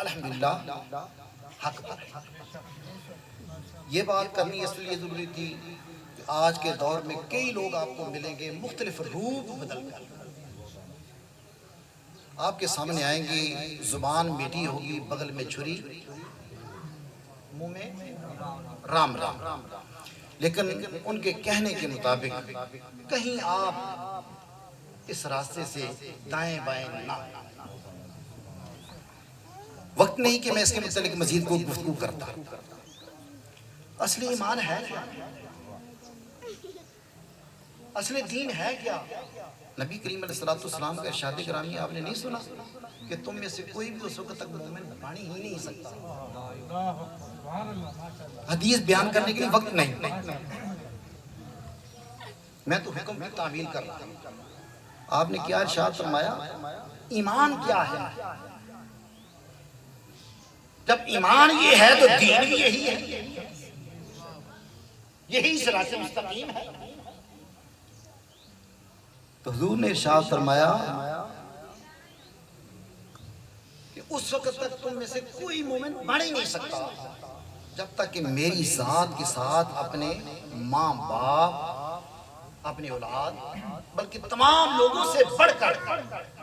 अल्हम्दुलिल्लाह हक पर है। ये बात करनी इसलिए ज़रूरी थी कि आज के दौर में कई लोग आपको मिलेंगे मुख्तलिफ रूप बदल कर आपके सामने आएंगे, जुबान मीठी होगी, बगल में छुरी, मुंह में राम राम, लेकिन उनके कहने के मुताबिक कहीं आप इस रास्ते से दाएं बाएं ना। वक्त नहीं कि मैं इसके मुतालिक मजीद को गुफ्तगू करता। असली ईमान है क्या? असली दीन है क्या? नबी करीम अलैहिस्सलाम का इरशाद गिरामी आपने नहीं सुना कि तुम में से कोई भी उस वक्त तक मोमिन बन ही नहीं सकता। हदीस बयान करने के लिए वक्त नहीं, मैं तो हुक्म की तामील कर रहा हूं। आपने क्या इरशाद फरमाया? ईमान क्या है? जब ईमान ये है तो दीन भी यही है, यही सिरात मुस्तकीम है। तो हुजूर ने इरशाद फरमाया कि उस वक्त तक तुम में से कोई मोमिन बन ही नहीं सकता जब तक कि मेरी जात के साथ अपने माँ बाप, अपने औलाद, बल्कि तमाम लोगों से बढ़कर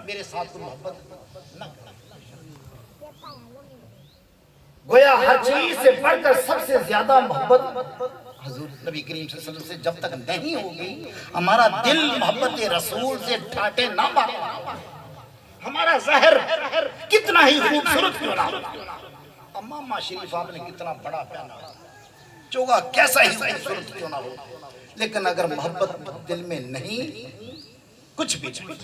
मेरे साथ मोहब्बत न करें। गोया हर चीज से बढ़कर सबसे ज्यादा मोहब्बत हुजूर नबी करीम सल्लल्लाहु अलैहि वसल्लम से जब तक नहीं होगी, हमारा दिल मोहब्बत रसूल से ठाटे ना मारे, हमारा ज़हर कितना ही खूबसूरत क्यों ना हो। अम्मा शरीफ आपने कितना बड़ा पहना, चोगा कैसा ही खूबसूरत क्यों ना हो, लेकिन अगर मोहब्बत दिल में नहीं, कुछ भी नहीं।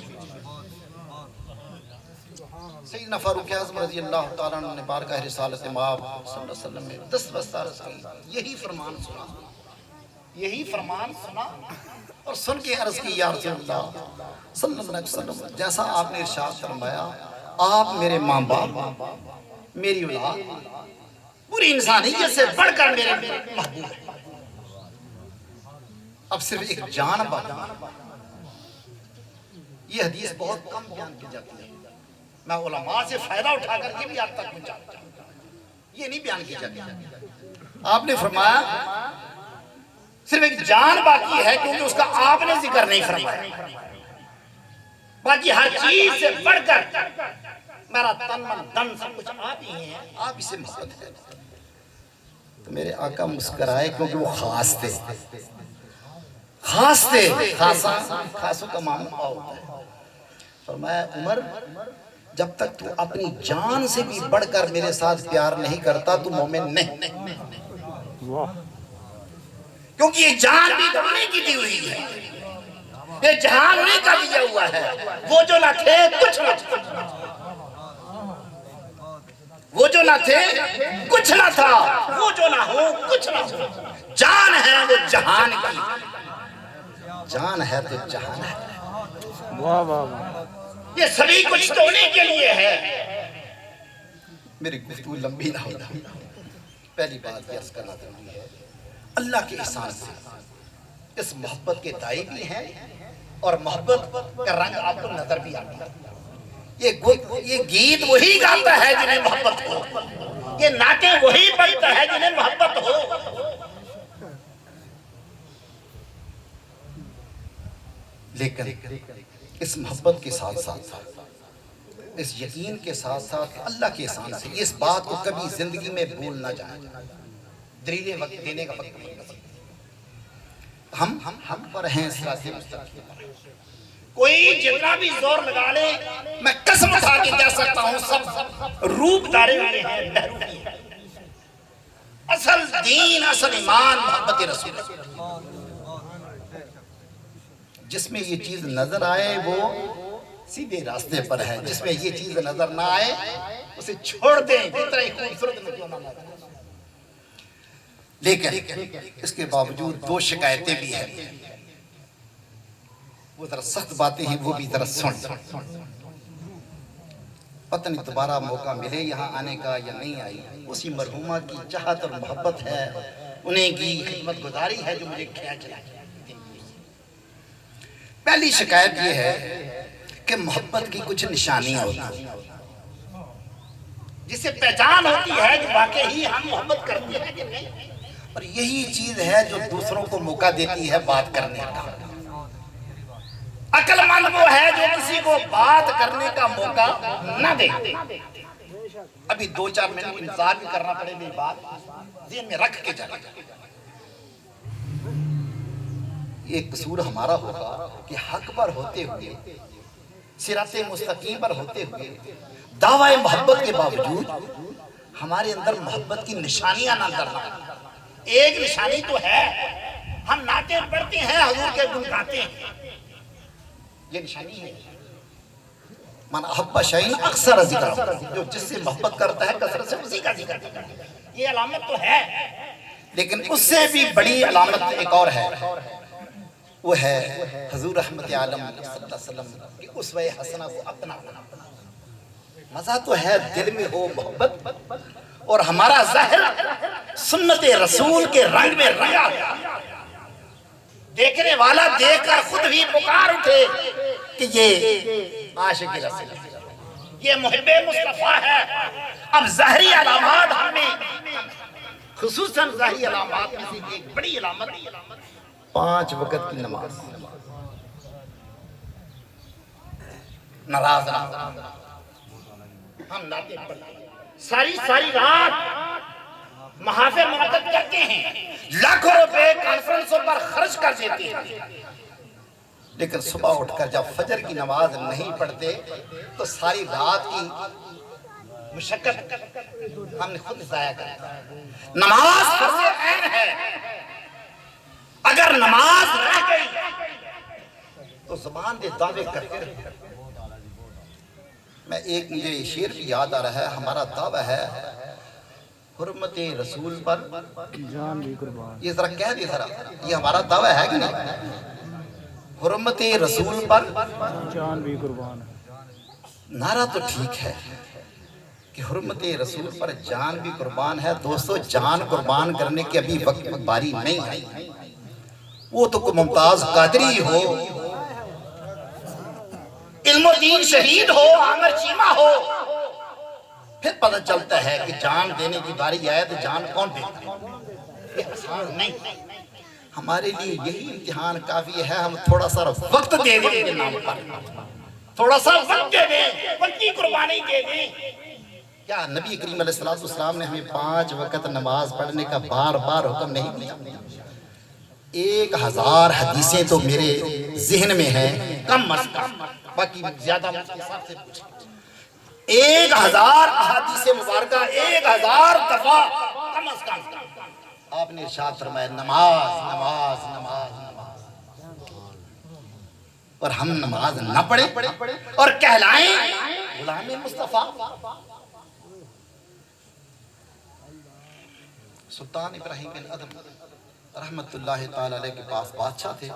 सैयदना फारूक आज़म रज़ी अल्लाह तआला अन्हु ने बारगाह रिसालत माब सल्लल्लाहु अलैहि वसल्लम में 10 बस्ता अर्ज़ की, यही फरमान सुना, यही फरमान सुना और सुन के अर्ज़ की, या रसूलल्लाह सल्लल्लाहु अलैहि वसल्लम, जैसा आपने इरशाद फरमाया, आप मेरे माँ बाप, मेरी औलाद, पूरी इंसानियत से बढ़कर मेरे महबूब हैं। अब सिर्फ एक जान बात, ये हदीस बहुत कम बयान की जाती है, मैं उलमा से फायदा उठा करके भी आप तक पहुंचाता हूं, ये नहीं बयान की जाती। आपने फरमाया सिर्फ एक जान बाकी है, क्योंकि उसका आपने जिक्र नहीं फरमाया, बाकी हर चीज से बढ़कर मेरा तन मन धन सब कुछ आप ही हैं, आप इसे मोहब्बत है। तो मेरे आका मुस्कुराए, क्योंकि वो खास थे, खास थे, खासा खासों का मामला होता है। फरमाया उमर, जब तक तू अपनी जान से भी बढ़कर मेरे साथ प्यार नहीं करता तू मोमिन नहीं। क्योंकि ये जान भी उन्हीं की दी हुई है, ये जहान उन्हीं का दिया हुआ है। वो जो ना थे कुछ ना था, वो जो ना थे कुछ ना था, वो जो ना हो कुछ ना हो। जान है वो जहान की, जान है तो जहान है। वाह वाह वाह, ये सभी कुछ तो होने के लिए है। मेरी गुफ्तगू लंबी ना हो, पहली बात ये अर्ज़ करना जरूरी है, अल्लाह के एहसान से इस मोहब्बत के दाई भी हैं और मोहब्बत का रंग आपको नजर भी आता है। ये गीत वही गाता है जिन्हें मोहब्बत हो, ये नाटे वही पढ़ता है जिन्हें मोहब्बत हो। लेकिन इस मोहब्बत के साथ साथ, इस यकीन के साथ साथ अल्लाह के एहसान से इस बात को कभी जिंदगी में भूल ना जाए, दलीलें वक्त देने का वक्त नहीं। हम पर हैं, कोई जितना भी जोर लगा ले, मैं कसम उठा के कह सकता हूं सब रूप धारे हुए हैं। असल दीन, असल ईमान मोहब्बत रसूल, जिसमें ये चीज नजर आए वो सीधे रास्ते पर है, जिसमें ये चीज नजर ना आए उसे छोड़ दें, कितना ही खूबसूरत क्यों ना लगे। लेकिन इसके बावजूद दो शिकायतें भी हैं, वो जरा सख्त बातें हैं, वो भी जरा सुन। पता नहीं दोबारा मौका मिले यहाँ आने का या नहीं आई, उसी मरहूमा की चाहत और मोहब्बत है, उन्हीं की खिदमत गुजारी है जो मुझे खींच रही है। पहली शिकायत ये है कि मोहब्बत की कुछ निशानियां होती हैं। जिससे पहचान होती है कि वाकई ही हम मोहब्बत करते हैं कि नहीं। और यही चीज है जो दूसरों को मौका देती है बात करने का। अक्लमंद वो है जो किसी को बात करने का मौका न दे। अभी 2-4 मिनट इंतजार भी करना पड़े, मेरी बात ज़हन में रख के चले। ये कसूर हमारा होगा कि हक पर होते हुए, सिराते मुस्तकीम पर होते हुए, दावाए मोहब्बत के बावजूद हमारे अंदर मोहब्बत की निशानियां ना करना। एक निशानी तो है, हम नाते पढ़ते हैं, हुजूर के गुण गाते हैं, ये निशानी है। मन अहब्बा शैइन अक्सर जिक्र, जो जिससे मोहब्बत करता है कसरत से उसी का जिक्र करता है, ये अलामत तो है। लेकिन उससे भी बड़ी अलामत एक और है, वो है हुजूर रहमत आलम सल्लल्लाहु अलैहि वसल्लम की उसवे हसना को अपना बनाना। मजा तो है दिल में हो मोहब्बत, और हमारा ज़ाहिर सुन्नत रसूल के रंग में रंगा, देखने वाला देखकर खुद भी पुकार उठे कि ये आशिक रसूल, ये मुहिब्बे मुस्तफा है। अब ज़ाहिरी अलामात हमें, खुसूसन ज़ाहिरी अलामात में से एक बड़ी अलामत 5 वक्त की नमाज। नाराज हम नाते सारी रात महाफिल मुनक्कद करते हैं, लाखों रुपए कॉन्फ्रेंसों पर खर्च कर देते हैं, लेकिन सुबह उठकर जब फजर की नमाज नहीं पढ़ते तो सारी रात की मुशक्कत हमने खुद जाया कर। नमाज फर्ज़ ऐन है, अगर नमाज रह गई तो ज़बान दे दावे करते रहे। मैं एक मुझे शेर भी याद आ रहा है, हमारा दावा है हुर्मत रसूल पर जान भी कुर्बान। ये जरा कह दे जरा, ये हमारा दावा है कि नहीं? हुर्मत रसूल पर जान भी कुर्बान। नारा तो ठीक है कि हुर्मत रसूल पर जान भी कुर्बान है। दोस्तों, जान कुर्बान करने की अभी वक्त बारी नहीं है। वो तो कोई मुमताज कादरी हो, इल्मुद्दीन शहीद हो, आमिर चीमा हो, फिर पता चलता है कि जान देने की बारी आए तो जान कौन देता है। ये आसान नहीं। हमारे लिए यही इम्तिहान काफी है, हम थोड़ा सा वक्त दे दें इनके नाम पर, थोड़ा सा वक्त दे दें, उनकी कुर्बानी दे दें। क्या नबी करीम अलैहिस्सलाम ने हमें 5 वक्त नमाज पढ़ने का बार बार हुक्म नहीं दिया? 1000 हदीसें तो मेरे जहन में हैं कम अज कम, बाकी ज्यादा 1000 अहादीस मुबारका 1000 दफा कम अज कम आपने इरशाद फरमाया नमाज नमाज नमाज नमाज, और हम नमाज ना पढ़े और कहलाएं गुलाम मुस्तफा। सुल्तान इब्राहिम बिन अदम रहमतुल्लाहि ताला अलैह के पास बादशाह थे।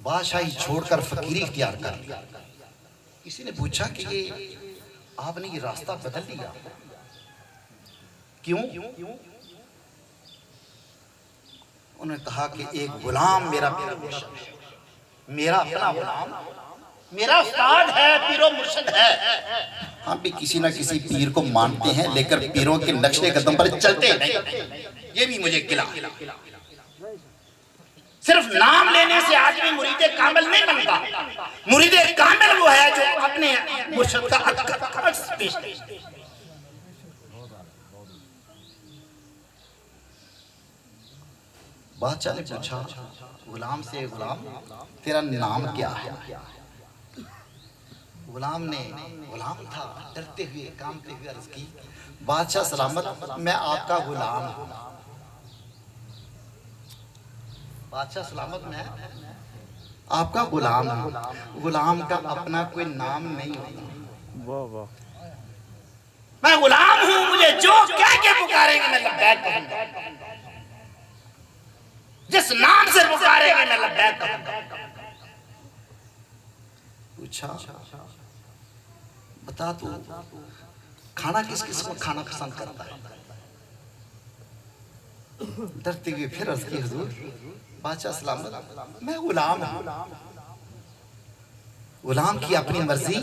बादशाही छोड़कर फकीरी इख्तियार कर लिया। किसी ने पूछा कि ये आपने ये रास्ता बदल लिया क्यों? उन्होंने कहा कि एक गुलाम मेरा मुर्शिद है, मेरा अपना गुलाम मेरा उस्ताद है, पीरो मुर्शिद है। हम भी किसी ना किसी पीर को मानते हैं, लेकिन पीरों के नक्शे कदम पर चलते नहीं। ये भी मुझे गिला। सिर्फ नाम लेने से आदमी मुरीदे कामिल नहीं बनता। मुरीदे कामिल वो है जो अपने मुर्शिद का अक्स पेश करे। बादशाह ने पूछा गुलाम से, गुलाम तेरा नाम क्या है? गुलाम ने, गुलाम था, डरते हुए कांपते हुए अर्ज की, बादशाह सलामत मैं आपका गुलाम हूं। बादशाह सलामत मैं आपका गुलाम हूं। गुलाम का अपना कोई नाम नहीं होता। वाह वाह। मैं गुलाम हूं, मुझे जो कह के पुकारेंगे मैं लब्बैक कहूंगा, जिस नाम से पुकारेंगे मैं लब्बैक कहूंगा। पूछा बता तू खाना किस किस्म का खाना पसंद करता है? डरते हुए फिर अर्ज की हुजूर बादशाह सलामत मैं गुलाम हूं, गुलाम की अपनी मर्जी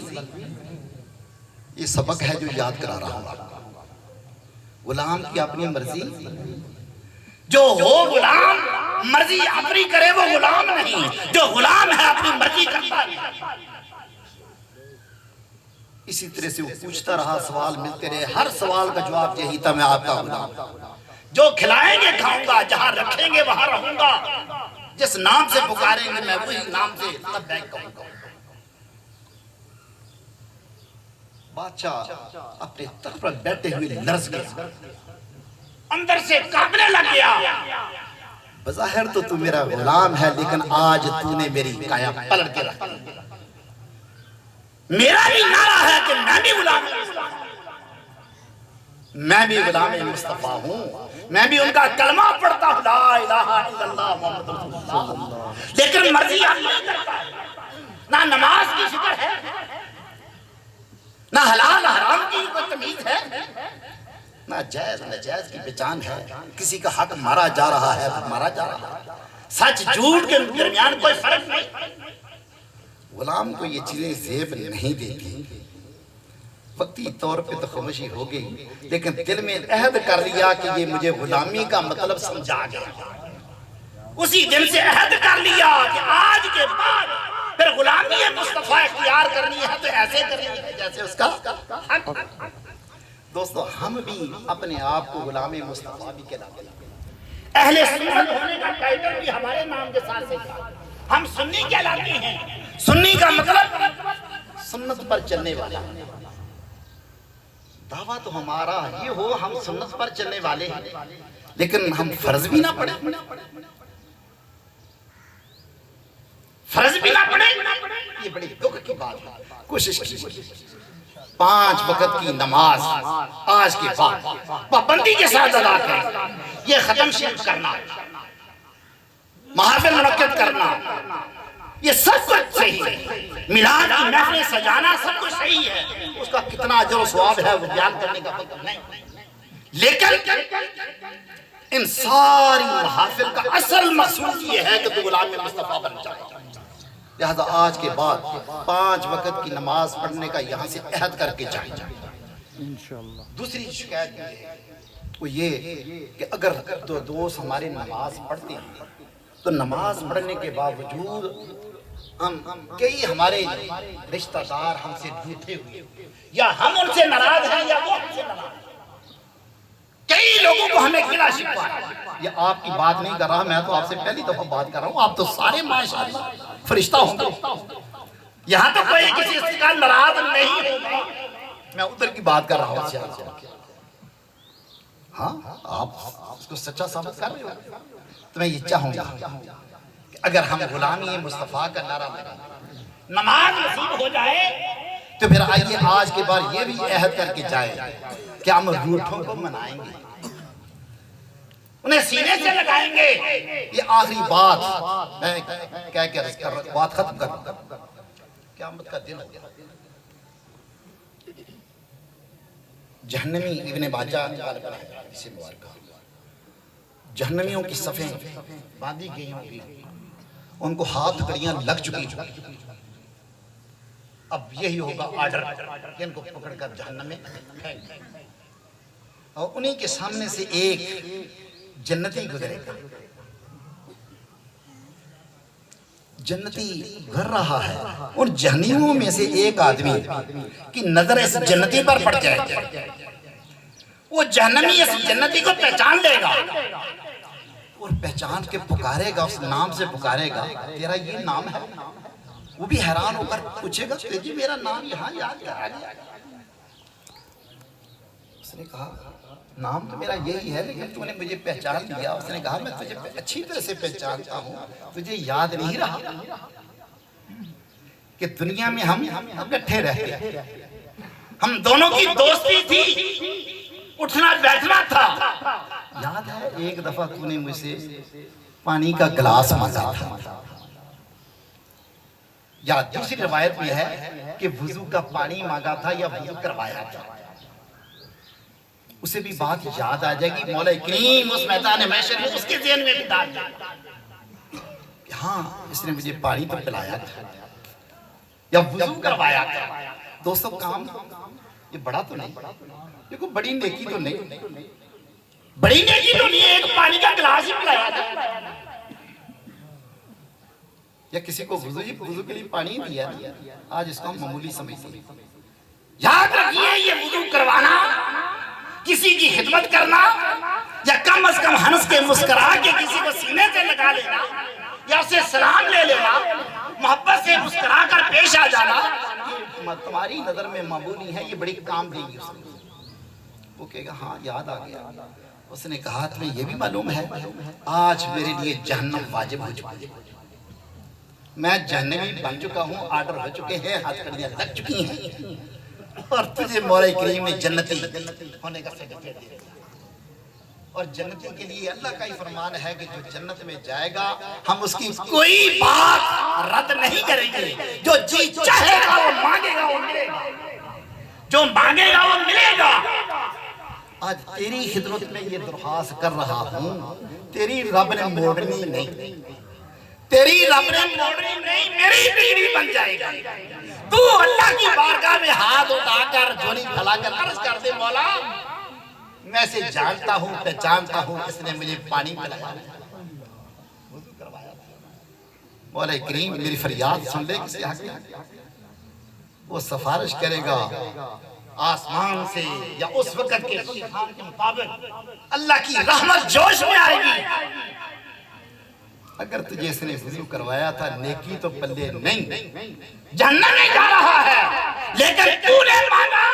ये सबक है जो याद करा रहा हूं। गुलाम की अपनी मर्जी, जो हो गुलाम मर्जी अपनी करे वो गुलाम नहीं, जो गुलाम है अपनी मर्जी करता है। इसी तरह से वो पूछता रहा, सवाल मिलते रहे, हर सवाल का जवाब यही था, मैं आपका गुलाम, जो खिलाएंगे खाऊंगा, जहां रखेंगे वहां रहूंगा, जिस नाम से पुकारेंगे मैं वही नाम से लब्बैक कहूंगा। बादशाह अपने तख्त पर बैठे हुए लर्ज गया, अंदर से कांपने लग गया। बज़ाहिर तो तू मेरा गुलाम है, लेकिन आज तूने मेरी काया पलट के रख दी। मेरा भी नारा है कि मैं भी गुलाम मुस्तफा हूं, मैं भी उनका कलमा पढ़ता हूं, ला इलाहा इल्लल्लाह मुहम्मदुर रसूलुल्लाह, लेकिन मर्जी आप नहीं करता। ना नमाज की फिक्र है, ना हलाल हराम की कोई तमीज है, ना जायज नाजायज की पहचान है। किसी का हक मारा जा रहा है तो मारा जा रहा है, सच झूठ के दरमियान कोई फर्क नहीं। गुलाम को ये चीजें ज़ेब नहीं देती। वक्ती तौर पे तो खामोशी हो गई, लेकिन दिल में अहद कर लिया कि ये मुझे गुलामी का मतलब समझा गया। उसी दिन से अहद कर लिया कि आज के बाद फिर गुलामी मुस्तफा इख्तियार करनी है तो ऐसे करनी है जैसे उसका हक। दोस्तों, हम भी अपने आप को गुलाम मुस्तफा भी कहलाते हैं। अहले सुन्नत होने का टाइटल भी हमारे नाम के साथ है। हम सुन्नी कहलाते हैं। सुन्नी का मतलब सुन्नत पर चलने वाला। दावा तो हमारा ये हो हम सुन्नत पर चलने वाले हैं, लेकिन हम फर्ज भी ना पढ़े, फर्ज भी ना पढ़े, ये बड़ी दुख की बात है। कोशिश कीजिए 5 वक्त की नमाज आज के बाद पाबंदी के साथ अदा करें। ये खत्म शिरक करना, महफिल मुनक्किद करना, ये सब कुछ सही है। मिलाद की महफिल सजाना सब कुछ सही है, उसका कितना अजर और सवाब है वो बयान करने का वक्त नहीं। लेकिन इन सारी महफिल का असल मकसूद ये है कि तू गुलाम मुस्तफा बन जाए। लिहाजा आज के बाद 5 वक्त की नमाज पढ़ने का यहाँ से अहद करके जाए इंशाअल्लाह। दूसरी शिकायत वो ये कि अगर तो दोस्त हमारे नमाज पढ़ते हैं तो नमाज पढ़ने के बावजूद हम कई हमारे रिश्तेदार हमसे रूठे हुए, या हम उनसे नाराज हैं या वो हमसे नाराज। कई लोगों को हमें गिला शिकवा है। ये आपकी बात नहीं कर रहा, मैं तो आपसे पहली दफा बात कर रहा हूँ। आप तो सारे माशाअल्लाह फरिश्ता होंगे, यहाँ तो कोई किसी का नाराज नहीं होगा। मैं उधर की बात कर रहा हूँ। हाँ, आप उसको सच्चा साबित कर रहे हो। तो मैं ये चाहूंगा कि अगर हम गुलामी मुस्तफा का नारा लगा नमाज नसीब हो जाए तो फिर आइए आज के बाद ये भी अहद करके जाए कि हम रूठों को मनाएंगे, उन्हें सीने से लगाएंगे। ये आखिरी बात मैं क्या बात खत्म कर क़यामत का दिन जहन्नमी इब्ने बाजा इसे मुबारक जहन्नमियों की सफ़ें बांधी गई होंगी, उनको हाथ कड़ियां लग चुकी। अब यही होगा आर्डर कि इनको पकड़कर जहन्नम में फेंक, और उन्हीं के सामने से एक जन्नती गुजरेगा। जन्नती गुजर रहा है, उन जहन्नमियों में से एक आदमी की नजर इस जन्नती पर पड़ जाएगी। वो जहन्नमी इस जन्नती को पहचान लेगा और पहचान के पुकारेगा, उस नाम से पुकारेगा, तेरा ये नाम है। वो भी हैरान होकर पूछेगा, जी मेरा नाम यहाँ याद करा गया। उसने कहा, नाम तो मेरा यही है, लेकिन तूने मुझे पहचान लिया। उसने कहा, मैं तुझे अच्छी तरह से पहचानता हूँ, तुझे याद नहीं रहा कि दुनिया में हम इकट्ठे रहते, हम दोनों की दोस्ती थी, उठना बैठना था। याद है एक दफा तूने मुझसे पानी का गिलास मांगा था, या दूसरी रिवायत में है कि वुजू का पानी मांगा था या वुजू करवाया था। उसे भी बात याद आ जाएगी। मौला करीम उस मैदान महशर में उसके ज़हन में भी डाल दे, हाँ इसने मुझे पानी तो पिलाया था या वुजू करवाया था। दोस्तों, काम ये बड़ा तो नहीं, ये कोई बड़ी नेकी तो नहीं, बड़ी नेकी तो नहीं है, एक पानी का गिलास ही पिलाया था, या किसी को वुजू के लिए पानी दिया, आज इसको हम मामूली समझते हैं। याद रखिए, ये वुजू करवाना, किसी की खिदमत करना, या कम से कम हंस के मुस्कुरा के किसी को सीने से लगा लेना, या उससे सलाम ले लेना, मोहब्बत से मुस्कुरा कर पेश आ जाना, ये तुम्हारी नजर में मामूली है, ये बड़ी काम देगी उसको। वो कहेगा हाँ याद आ गया। उसने कहा तुम्हें ये भी मालूम है आज मेरे लिए जहन्नम वाजिब हो चुकी है, मैं जहन्नमी बन चुका हूँ, आर्डर हो चुके हैं, हथकड़ियां लग चुकी हैं, और तुझे मौला करीम ने जन्नती होने का सर्टिफिकेट दिया। और जन्नती के लिए अल्लाह का ही फरमान है कि जो जन्नत में जाएगा हम उसकी कोई बात रद्द नहीं करेंगे, जो जी चाहेगा वो मांगेगा वो मिलेगा, जो मांगेगा वो मिलेगा। आज तेरी खिदमत में ये दरख्वास्त कर रहा हूँ, तेरी रब ने मोड़नी नहीं, तेरी रब ने मोड़नी नहीं, मेरी बीवी बन जाएगा। तू अल्लाह की बारगाह में हाथ उठाकर झोली फैलाकर अर्ज कर दे मौला मैं से जानता हूँ पहचानता हूँ, इसने मुझे पानी पिलाया, वुज़ू करवाया, मौला करीम मेरी फरियाद सुन ले, किसी हक में वो सिफारिश करेगा आसमान से, या उस वक्त के सुल्तान के मुताबिक अल्लाह की रहमत जोश में आएगी। अगर तुझे इसने वुज़ू करवाया था, नेकी तो पल्ले नहीं, जन्नत में जा रहा है, लेकिन तूने मांगा,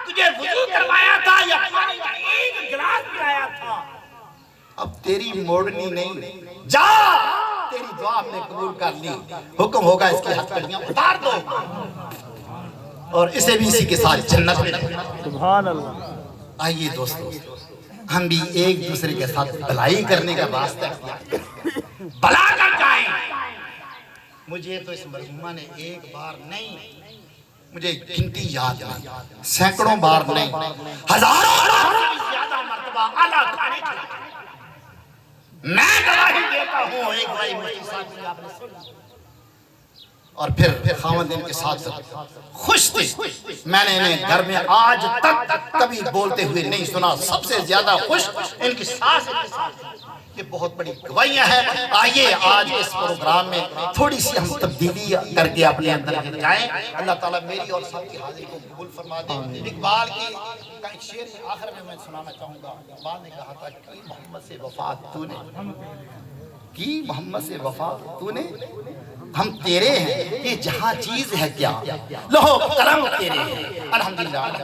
तुझे वुज़ू करवाया था या पानी का एक गिलास पिलाया था, अब तेरी मोड़नी नहीं, जा, तेरी दुआ हमने कबूल कर ली, हुक्म होगा इसकी हथकड़ियां उतार दो और इसे भी इसी के साथ जन्नत में। सुभान अल्लाह। आइए दोस्तों, हम भी एक दूसरे के साथ भलाई करने का रास्ता भला कर जाएं। मुझे तो इस मरहुमा ने एक बार नहीं, मुझे गिनती याद नहीं, सैकड़ों बार नहीं, हजारों बार ज्यादा मर्तबा आला खाने खिलाया। मैं गवाही देता हूँ, एक भाई मुझे साथ में आपने सुना, और फिर खामद इनके साथ खुश थे। मैंने इन्हें घर में आज तक कभी बोलते हुए नहीं सुना, सबसे ज्यादा खुश इनकी सास के साथ। ये बहुत बड़ी गवाहियां हैं। आइए आज इस प्रोग्राम में थोड़ी सी हम तब्दीली करके अपने अंदर जाएं। अल्लाह ताला मेरी और सबकी हाजिरी को कबूल फरमा दे। इकबाल का एक शेर आखिर में मैं सुनाना चाहूंगा। इकबाल ने कहा था कि मोहम्मद से वफा तूने की, मोहम्मद से वफा तूने, हम तेरे हैं, ये जहां चीज है क्या, लोहो कलम तेरे हैं। अल्हम्दुलिल्लाह।